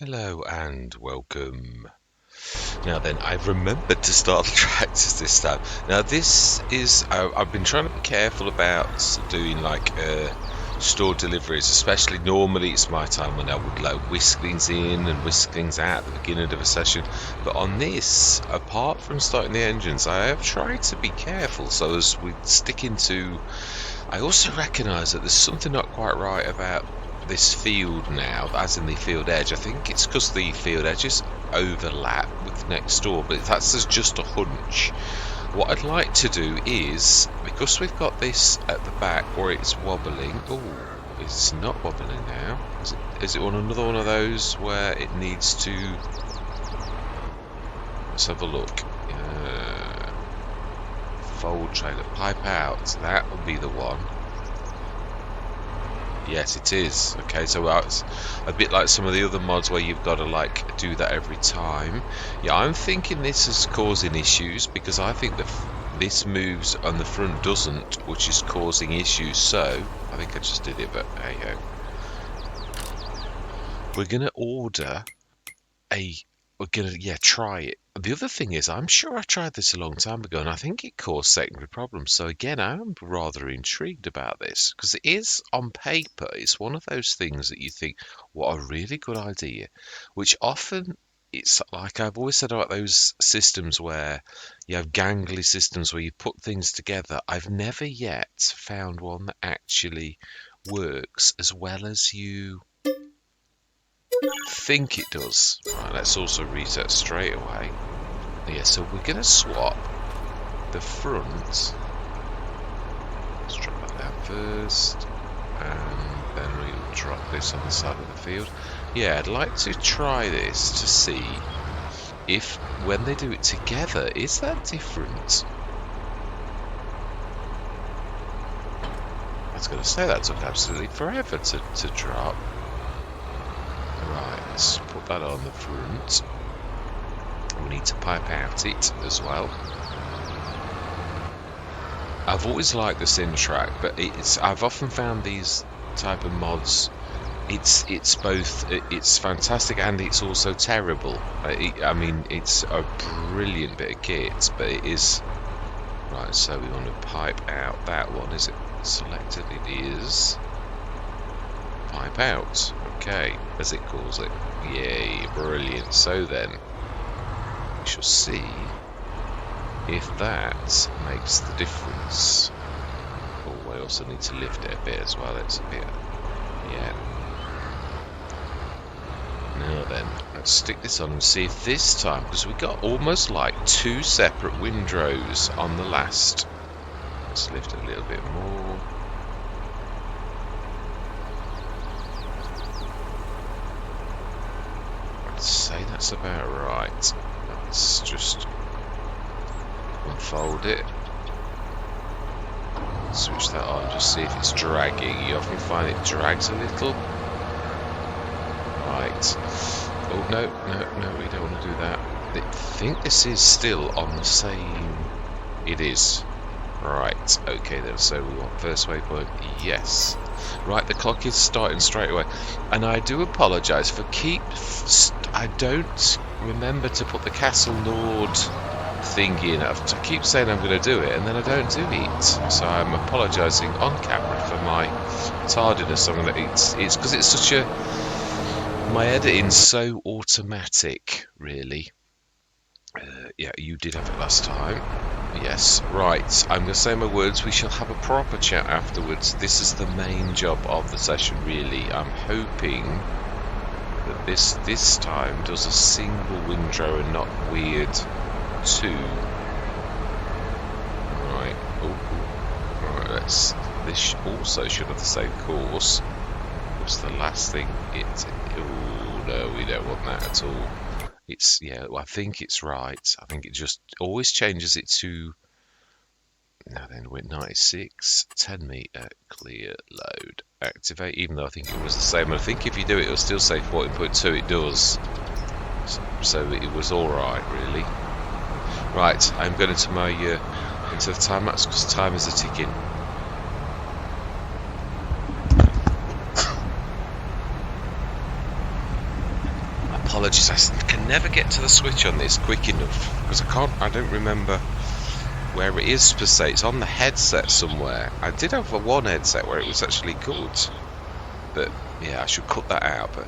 Hello and welcome. Now then, I've remembered to start the tractors this time. Now this is, I've been trying to be careful about doing like store deliveries, especially normally it's my time when I would like whisk things in and whisk things out at the beginning of a session. But on this, apart from starting the engines, I have tried to be careful so as we stick into. I also recognise that there's something not quite right about this field now, as in the field edge. I think it's because the field edges overlap with next door, but that's just a hunch. What I'd like to do is, because we've got this at the back where it's wobbling. Oh, it's not wobbling now. Is it on another one of those where it needs to? Let's have a look. Fold trailer, pipe out. That would be the one. Yes, it is. Okay, so it's a bit like some of the other mods where you've got to like do that every time. Yeah, I'm thinking this is causing issues because I think this moves and the front doesn't, which is causing issues. So I think I just did it, but hey ho. We're gonna order a. We're gonna try it. The other thing is, I'm sure I tried this a long time ago, and I think it caused secondary problems. So again, I'm rather intrigued about this because it is on paper. It's one of those things that you think, what a really good idea. Which often it's like I've always said about those systems where you have gangly systems where you put things together. I've never yet found one that actually works as well as you think it does. Right, let's also reset straight away. Yeah, so we're going to swap the front. Let's drop that down first, and then we'll drop this on the side of the field. Yeah, I'd like to try this to see if when they do it together, is that different? I was going to say that took absolutely forever to drop. Right, let's put that on the front. We need to pipe out it as well. I've always liked the Syntrack, but I've often found these type of mods. It's both it's fantastic and it's also terrible. I mean, it's a brilliant bit of kit, but it is right. So we want to pipe out that one. Is it selected? It is. Pipe out. Okay, as it calls it. Yay, brilliant. So then, we shall see if that makes the difference. Oh, I also need to lift it a bit as well. It's a bit, yeah. Now then, let's stick this on and see if this time, because we got almost like two separate windrows on the last. Let's lift it a little bit more. I'd say that's about right. Let's just unfold it. Switch that on, just see if it's dragging. You often find it drags a little. Right. Oh, no, we don't want to do that. I think this is still on the same. It is. Right, okay then, so we want first waypoint, yes. Right, the clock is starting straight away. And I do apologise for I don't remember to put the Castelnaud thing in. I keep saying I'm going to do it, and then I don't do it. So I'm apologising on camera for my tardiness. It's because it's such a... My editing's so automatic, really. Yeah, you did have it last time. Yes, right. I'm going to say my words. We shall have a proper chat afterwards. This is the main job of the session, really. I'm hoping that this time does a single windrow and not weird two. Right. Oh, right. This also should have the same course. What's the last thing? Oh no, we don't want that at all. It's, yeah, well, I think it's right. I think it just always changes it to. Now then, we're 96, 10 meter, clear, load, activate. Even though I think it was the same. I think if you do it, it'll still say 14.2. It does. So it was all right, really. Right, I'm going into my into the time lapse because time is a ticking. apologies. Can never get to the switch on this quick enough because I don't remember where it is per se. It's on the headset somewhere. I did have one headset where it was actually good, but yeah, I should cut that out. But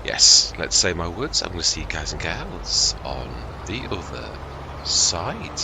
yes, let's say my words. I'm going to see you guys and gals on the other side.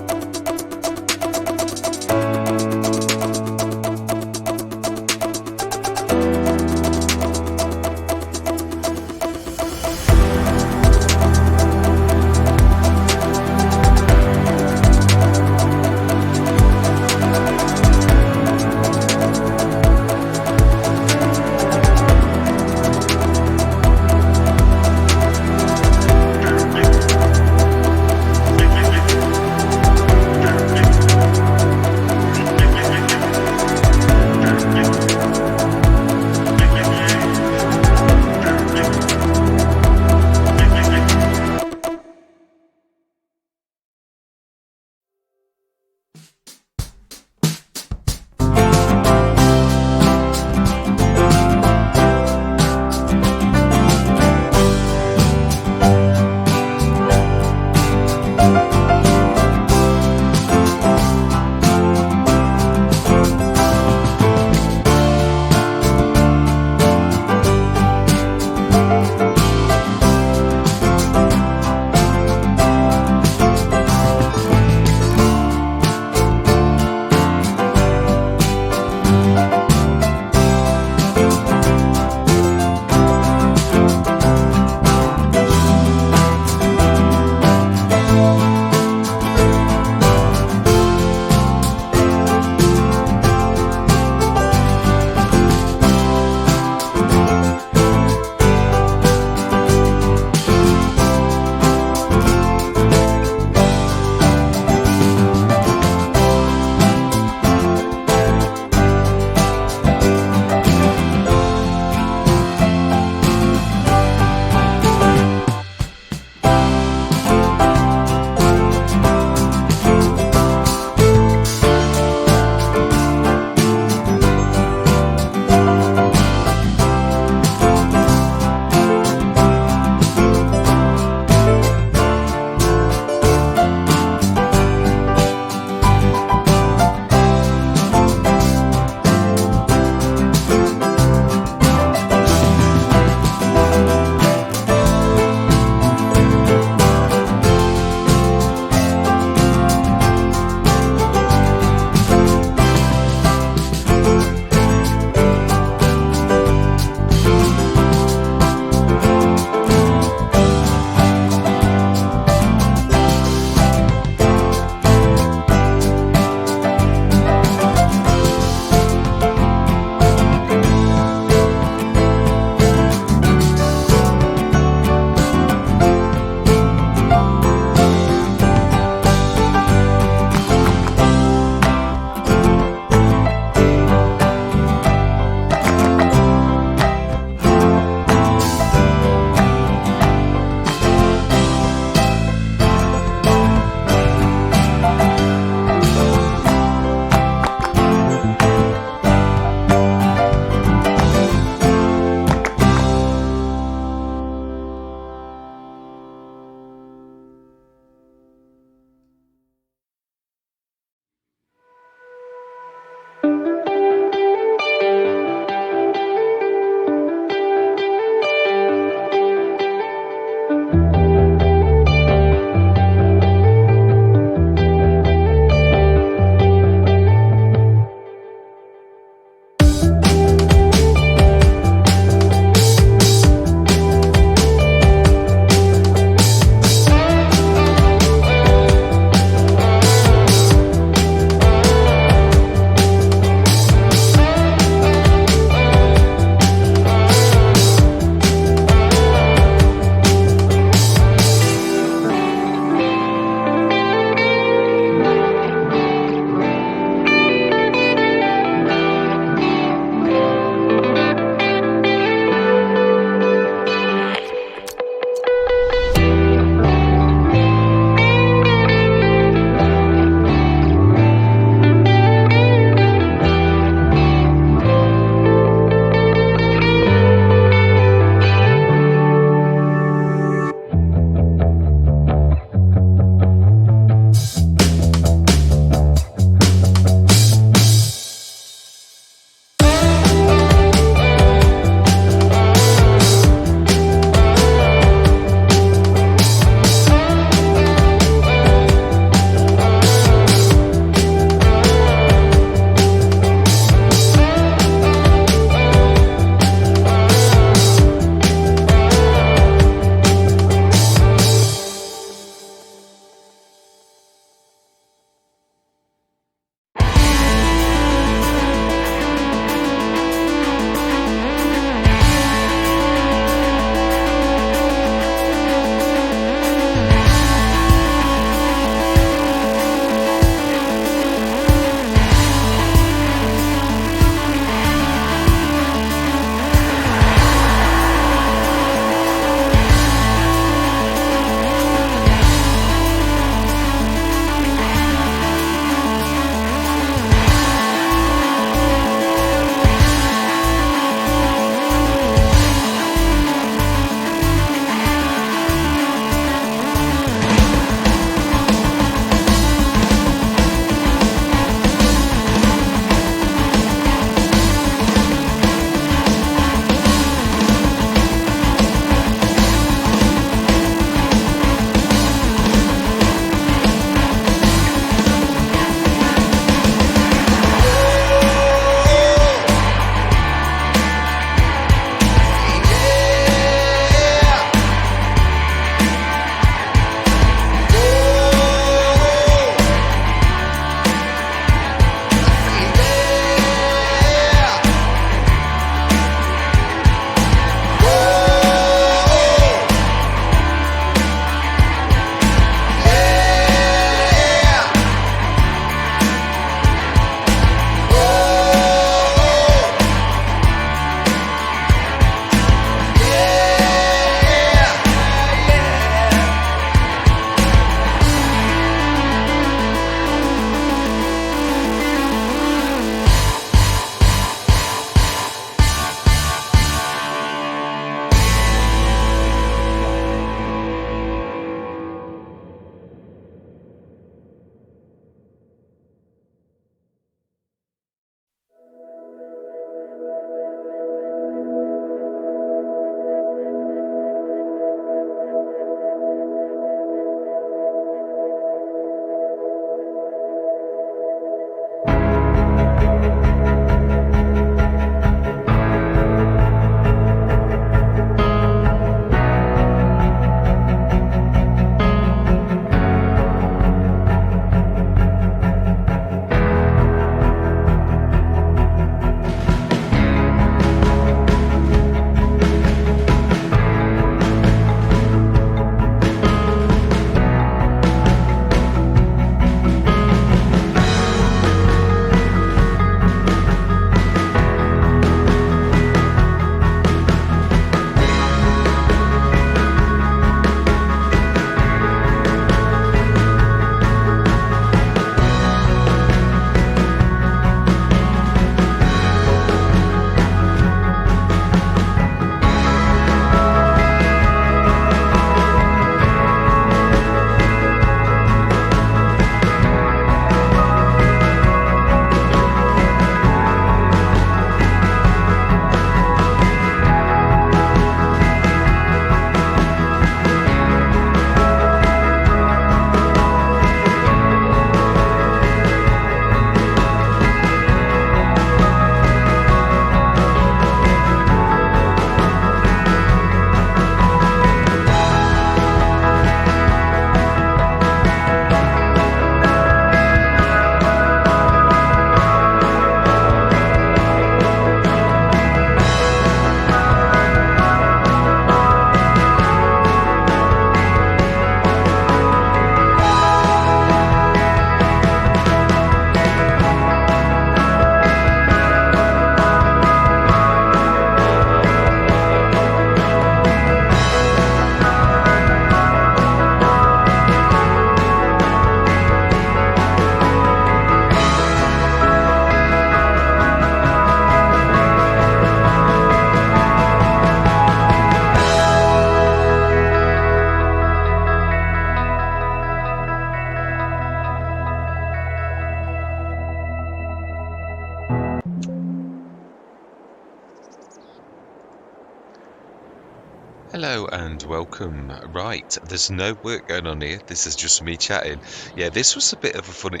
Hello and welcome. Right, there's no work going on here. This is just me chatting. Yeah, this was a bit of a funny.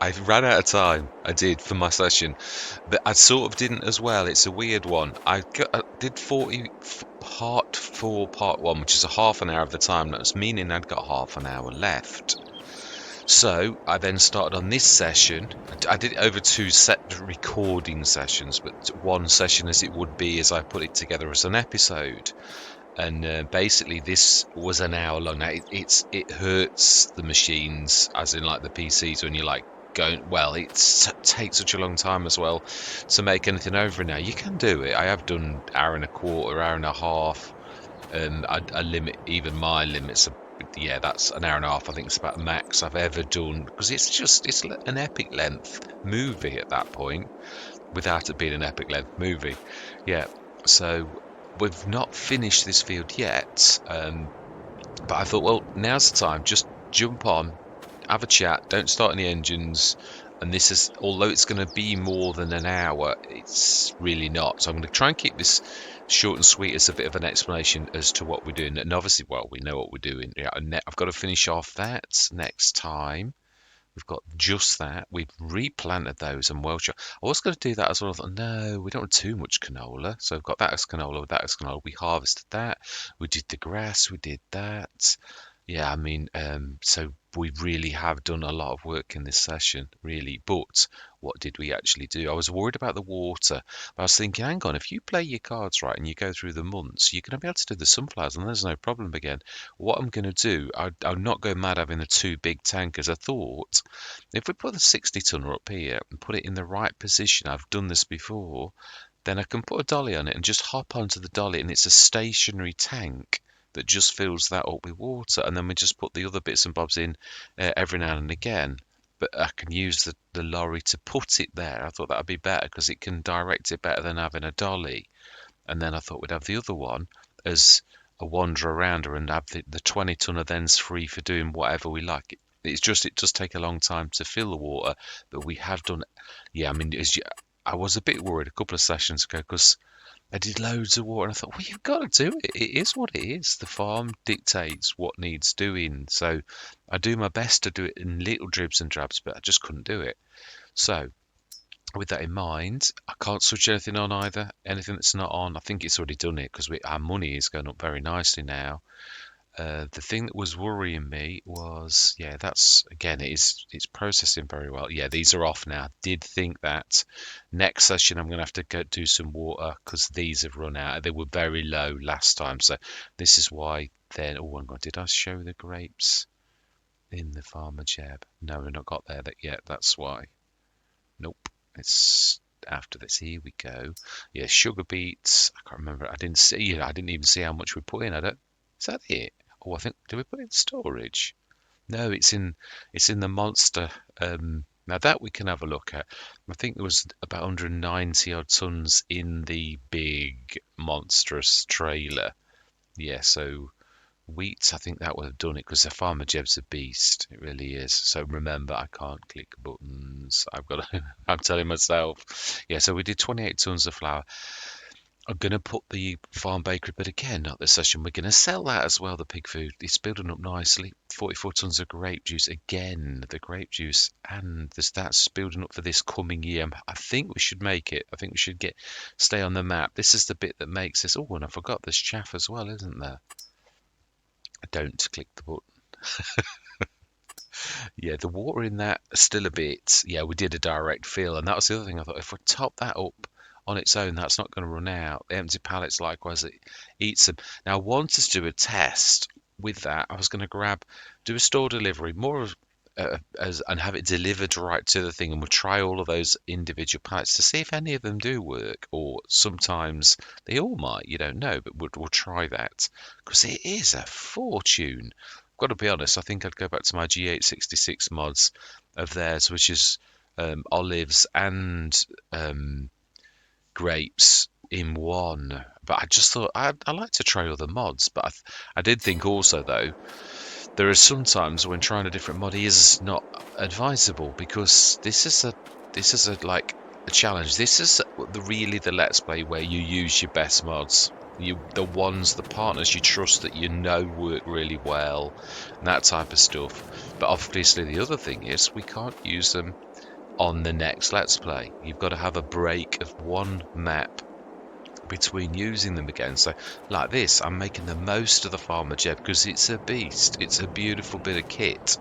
I ran out of time. I did for my session, but I sort of didn't as well. It's a weird one. I did 40 part four, part one, which is a half an hour of the time. That was meaning I'd got half an hour left. So I then started on this session. I did it over two set recording sessions, but one session as it would be as I put it together as an episode. And basically this was an hour long. Now it hurts the machines, as in like the PCs, when you're like going, well, it takes such a long time as well to make anything over. Now you can do it. I have done hour and a quarter, hour and a half, and I limit even my limits. Yeah, that's an hour and a half. I think it's about the max I've ever done, because it's an epic length movie at that point, without it being an epic length movie. Yeah, so we've not finished this field yet, but I thought, well, now's the time. Just jump on, have a chat, don't start any engines. And this is, although it's going to be more than an hour, it's really not. So I'm going to try and keep this short and sweet as a bit of an explanation as to what we're doing. And obviously, well, we know what we're doing. Yeah, I've got to finish off that next time. We've got just that. We've replanted those and Welsh. I was going to do that as well. I thought, no, we don't want too much canola. So I've got that as canola, that as canola. We harvested that. We did the grass. We did that. Yeah, I mean, so we really have done a lot of work in this session, really. But what did we actually do? I was worried about the water, but I was thinking, hang on, if you play your cards right and you go through the months, you're going to be able to do the sunflowers, and there's no problem again. What I'm going to do, I'm not go mad having the two big tankers. I thought if we put the 60 tonner up here and put it in the right position, I've done this before, then I can put a dolly on it and just hop onto the dolly, and it's a stationary tank that just fills that up with water, and then we just put the other bits and bobs in every now and again. But I can use the lorry to put it there. I thought that would be better because it can direct it better than having a dolly. And then I thought we'd have the other one as a wander arounder and have the 20 tonner then's free for doing whatever we like. It's just, it does take a long time to fill the water, but we have done. Yeah, I mean, I was a bit worried a couple of sessions ago because I did loads of water and I thought, well, you've got to do it. It is what it is. The farm dictates what needs doing. So I do my best to do it in little dribs and drabs, but I just couldn't do it. So with that in mind, I can't switch anything on either. Anything that's not on, I think it's already done it because our money is going up very nicely now. The thing that was worrying me was, yeah, that's again, it's processing very well. Yeah, these are off now. Did think that next session I'm going to have to go do some water because these have run out. They were very low last time, so this is why. Then, oh my God, did I show the grapes in the farmer jab? No, we've not got there yet. That's why. Nope, it's after this. Here we go. Yeah, sugar beets. I can't remember. I didn't see. I didn't even see how much we put in. Is that it? Oh, I think, did we put it in storage? No, it's in the monster. Now that we can have a look at. I think there was about 190 odd tons in the big monstrous trailer. Yeah, so wheat, I think that would have done it because the farmer Jeb's a beast. It really is. So remember, I can't click buttons. I've got to, I'm telling myself. Yeah, so we did 28 tons of flour. I'm going to put the farm bakery, but again, not this session. We're going to sell that as well, the pig food. It's building up nicely. 44 tons of grape juice. Again, the grape juice, and that's building up for this coming year. I think we should make it. I think we should stay on the map. This is the bit that makes this. Oh, and I forgot there's chaff as well, isn't there? Don't click the button. Yeah, the water in that still a bit. Yeah, we did a direct fill, and that was the other thing. I thought if we top that up on its own, that's not going to run out. The empty pallets, likewise, it eats them. Now, I wanted to do a test with that. I was going to do a store delivery, more of and have it delivered right to the thing, and we'll try all of those individual pallets to see if any of them do work, or sometimes they all might. You don't know, but we'll try that because it is a fortune. I've got to be honest. I think I'd go back to my G866 mods of theirs, which is olives and grapes in one. But I just thought I like to try other mods. But I did think also though, there are some times when trying a different mod is not advisable because this is a like a challenge. This is really the let's play where you use your best mods. the ones, the partners you trust that you know work really well, and that type of stuff. But obviously the other thing is we can't use them on the next Let's Play. You've got to have a break of one map between using them again. So like this, I'm making the most of the Farmer Jet because it's a beast. It's a beautiful bit of kit.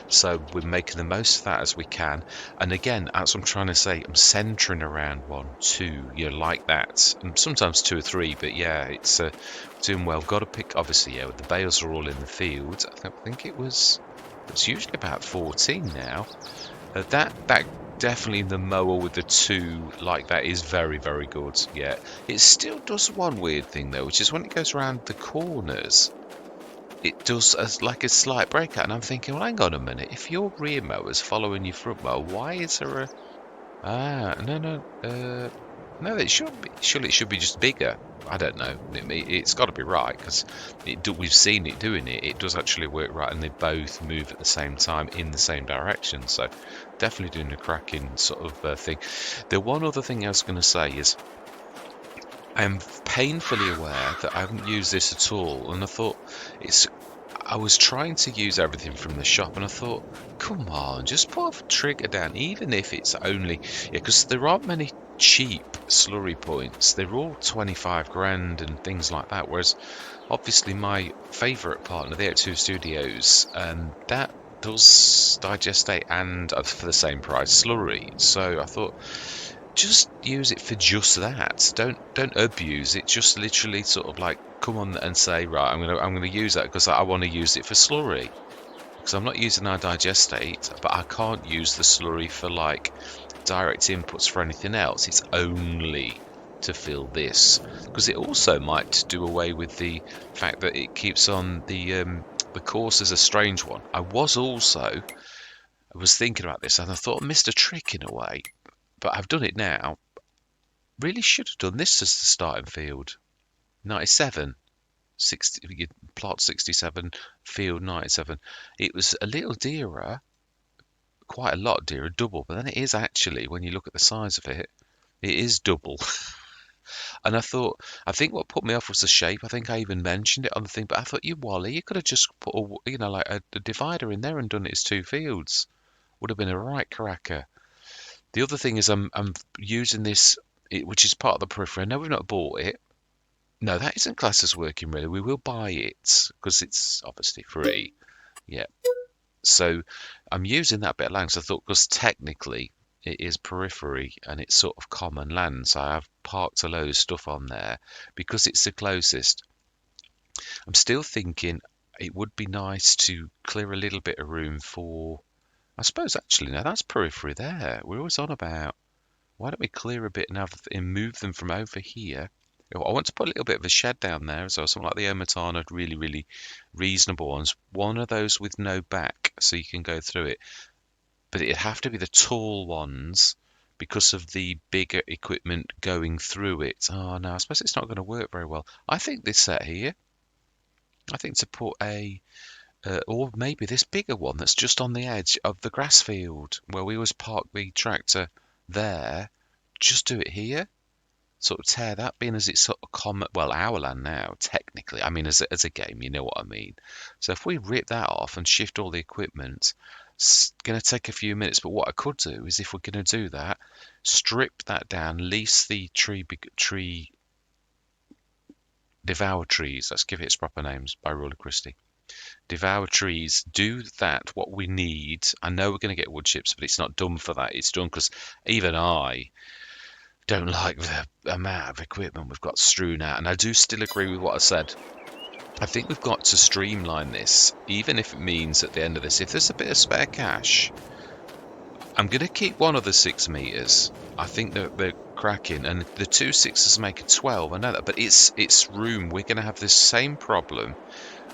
So we're making the most of that as we can. And again, as I'm trying to say, I'm centering around 1, 2, like that. And sometimes 2 or 3, but yeah, it's doing well. Got to pick, obviously, the bales are all in the field. I think it's usually about 14 now. That definitely the mower with the 2 like that is very, very good. Yeah, it still does one weird thing though, which is when it goes around the corners, it does like a slight breakout, and I'm thinking, well, hang on a minute, if your rear mower's following your front mower, why is there no, it should be. Surely it should be just bigger. I don't know. It's got to be right because we've seen it doing it. It does actually work right, and they both move at the same time in the same direction. So definitely doing a cracking sort of thing. The one other thing I was going to say is I am painfully aware that I haven't used this at all, and I was trying to use everything from the shop, and I thought, come on, just put a trigger down, even if it's only, because there aren't many cheap slurry points. They're all 25 grand and things like that. Whereas, obviously, my favourite partner, the X2 Studios, that does digestate and for the same price slurry. So I thought, just use it for just that. Don't abuse it. Just literally sort of like come on and say, right, I'm gonna use that because I want to use it for slurry. Because I'm not using our digestate, but I can't use the slurry for like direct inputs for anything else. It's only to fill this, because it also might do away with the fact that it keeps on the course is a strange one. I was thinking about this, and I thought I missed a trick in a way. But I've done it now. Really should have done this as the starting field. 97, 60, plot 67, field 97. It was a little dearer, quite a lot dearer, double. But then it is actually, when you look at the size of it, it is double. And I think what put me off was the shape. I think I even mentioned it on the thing. But I thought, you Wally, you could have just put a divider in there and done it as 2 fields. Would have been a right cracker. The other thing is I'm using this, which is part of the periphery. I know we've not bought it. No, that isn't classed as working really. We will buy it because it's obviously free. Yeah. So I'm using that bit of land. So I thought, because technically it is periphery and it's sort of common land. So I have parked a load of stuff on there because it's the closest. I'm still thinking it would be nice to clear a little bit of room for, I suppose actually, now that's periphery there. We're always on about, why don't we clear a bit and move them from over here? I want to put a little bit of a shed down there as well, something like the Omatana, really, really reasonable ones. One of those with no back, so you can go through it. But it'd have to be the tall ones because of the bigger equipment going through it. Oh, no, I suppose it's not going to work very well. I think this set here, I think to put or maybe this bigger one that's just on the edge of the grass field where we always park the tractor there. Just do it here. Sort of tear that, being as it's sort of common, well, our land now, technically. I mean, as a game, you know what I mean. So if we rip that off and shift all the equipment, it's going to take a few minutes. But what I could do is, if we're going to do that, strip that down, lease the tree devour trees. Let's give it its proper names by Rule of Christie. Devour trees, do that, what we need. I know we're going to get wood chips, but it's not done for that. It's done because even I don't like the amount of equipment we've got strewn out. And I do still agree with what I said. I think we've got to streamline this, even if it means at the end of this, if there's a bit of spare cash, I'm going to keep one of the 6 meters. I think they're cracking, and the 2 6s make a 12. I know that, but it's room. We're going to have this same problem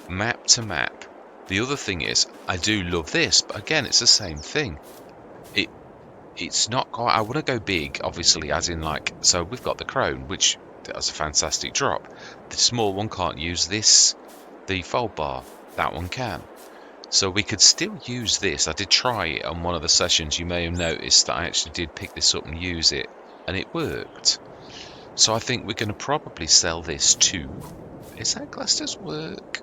map to map. The other thing is, I do love this, but again, it's the same thing. It's not quite, I want to go big, obviously, as in like, so we've got the Crone, which does a fantastic drop. The small one can't use this, the fold bar. That one can. So we could still use this. I did try it on one of the sessions. You may have noticed that I actually did pick this up and use it, and it worked. So I think we're going to probably sell this too. Is that glass does work?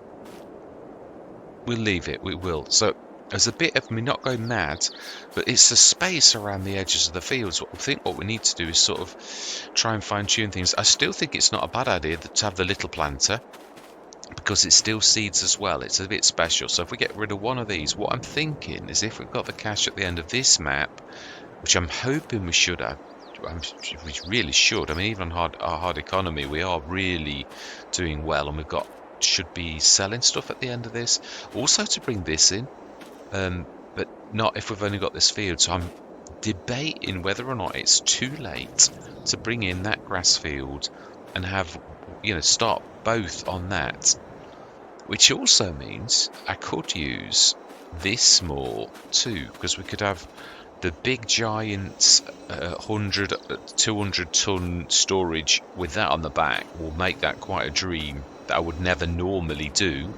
We'll leave it. We will. So there's a bit of me not going mad, but it's the space around the edges of the fields. I think what we need to do is sort of try and fine tune things. I still think it's not a bad idea to have the little planter, because it still seeds as well. It's a bit special. So if we get rid of one of these, what I'm thinking is if we've got the cash at the end of this map, which I'm hoping we should have, we really should. I mean, even on our hard economy, we are really doing well, and should be selling stuff at the end of this. Also to bring this in, but not if we've only got this field. So I'm debating whether or not it's too late to bring in that grass field and have, start both on that. Which also means I could use this more too, because we could have the big giant 100, 200 ton storage with that on the back. Will make that quite a dream that I would never normally do.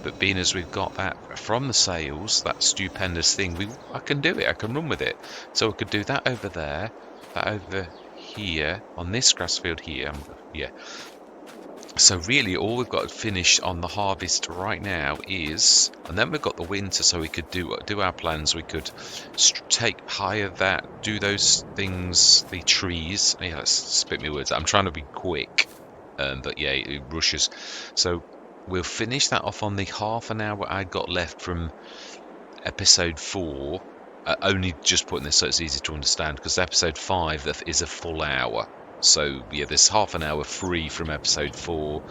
But being as we've got that from the sales, that stupendous thing, I can do it. I can run with it. So we could do that over there, that over here, on this grass field here. Yeah. So really all we've got finished on the harvest right now is, and then we've got the winter, so we could do our plans. We could hire that, do those things, the trees. Yeah, let's spit me words. I'm trying to be quick, but yeah, it rushes. So we'll finish that off on the half an hour I got left from episode 4. Only just putting this so it's easy to understand, because episode 5 is a full hour. So yeah, there's half an hour free from episode 4,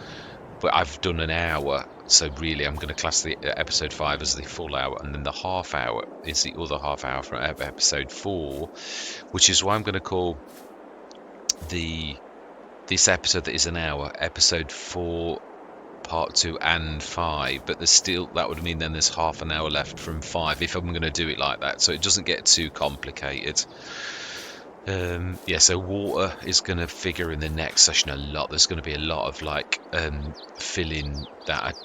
but I've done an hour. So really, I'm going to class the episode 5 as the full hour, and then the half hour is the other half hour from episode 4, which is why I'm going to call this episode that is an hour, episode 4, part 2 and 5. But that would mean then there's half an hour left from 5 if I'm going to do it like that, so it doesn't get too complicated. Yeah, so water is going to figure in the next session a lot. There's going to be a lot of filling that.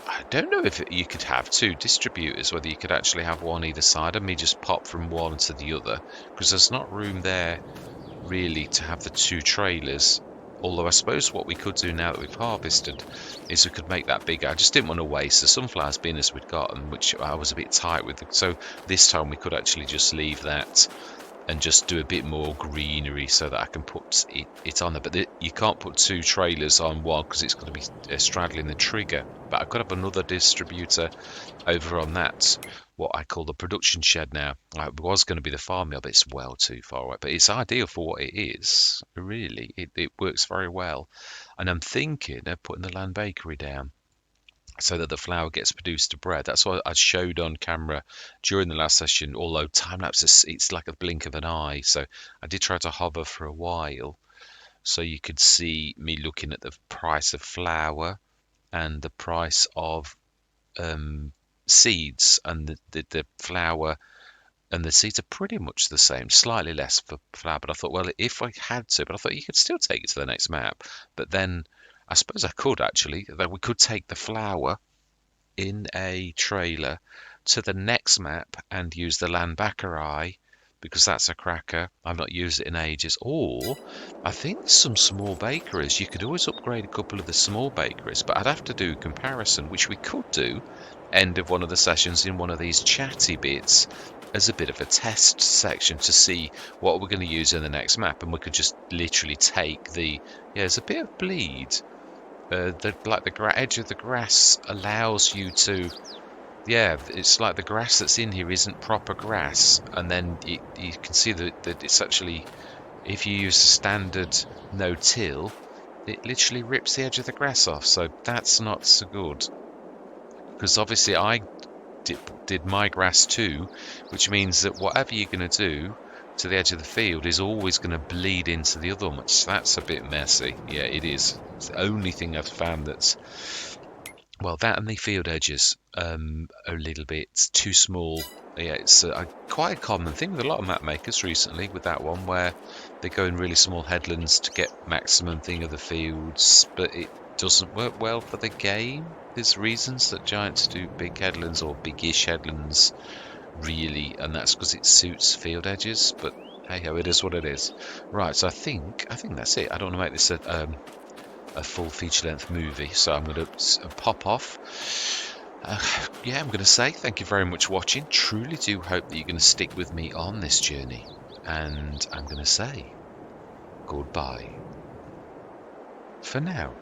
I don't know if you could have 2 distributors, whether you could actually have one either side of me, just pop from one to the other, because there's not room there really to have the 2 trailers. Although I suppose what we could do now that we've harvested is we could make that bigger. I just didn't want to waste the sunflowers being as we'd gotten, which I was a bit tight with. So this time we could actually just leave that and just do a bit more greenery so that I can put it on there. But you can't put 2 trailers on one because it's going to be straddling the trigger. But I could have another distributor over on that, what I call the production shed now. It was going to be the farm mill, but it's well too far away. But it's ideal for what it is. Really, it works very well. And I'm thinking of putting the land bakery down, so that the flour gets produced to bread. That's what I showed on camera during the last session, although time-lapse, it's like a blink of an eye. So I did try to hover for a while, so you could see me looking at the price of flour and the price of seeds, and the flour and the seeds are pretty much the same, slightly less for flour. But I thought, well, if I had to, but I thought you could still take it to the next map. But then I suppose I could actually, that we could take the flour in a trailer to the next map and use the land bakery, because that's a cracker. I've not used it in ages. Or I think there's some small bakeries. You could always upgrade a couple of the small bakeries, but I'd have to do a comparison, which we could do end of one of the sessions in one of these chatty bits as a bit of a test section to see what we're going to use in the next map. And we could just literally take there's a bit of bleed. The edge of the grass allows you to, it's like the grass that's in here isn't proper grass, and then you can see that it's actually, if you use a standard no-till, it literally rips the edge of the grass off. So that's not so good, because obviously I did my grass too, which means that whatever you're going to do to the edge of the field is always going to bleed into the other one, which that's a bit messy. Yeah, it is. It's the only thing I've found that's, well, that and the field edges a little bit too small. Yeah, it's quite a common thing with a lot of map makers recently with that one, where they go in really small headlands to get maximum thing of the fields, but it doesn't work well for the game. There's reasons that giants do big headlands or big-ish headlands, really, and that's because it suits field edges. But Hey ho, it is what it is. Right, so I think that's it. I don't want to make this a full feature-length movie, so I'm going to pop off. Yeah, I'm going to say thank you very much for watching. Truly do hope that you're going to stick with me on this journey. And I'm going to say goodbye for now.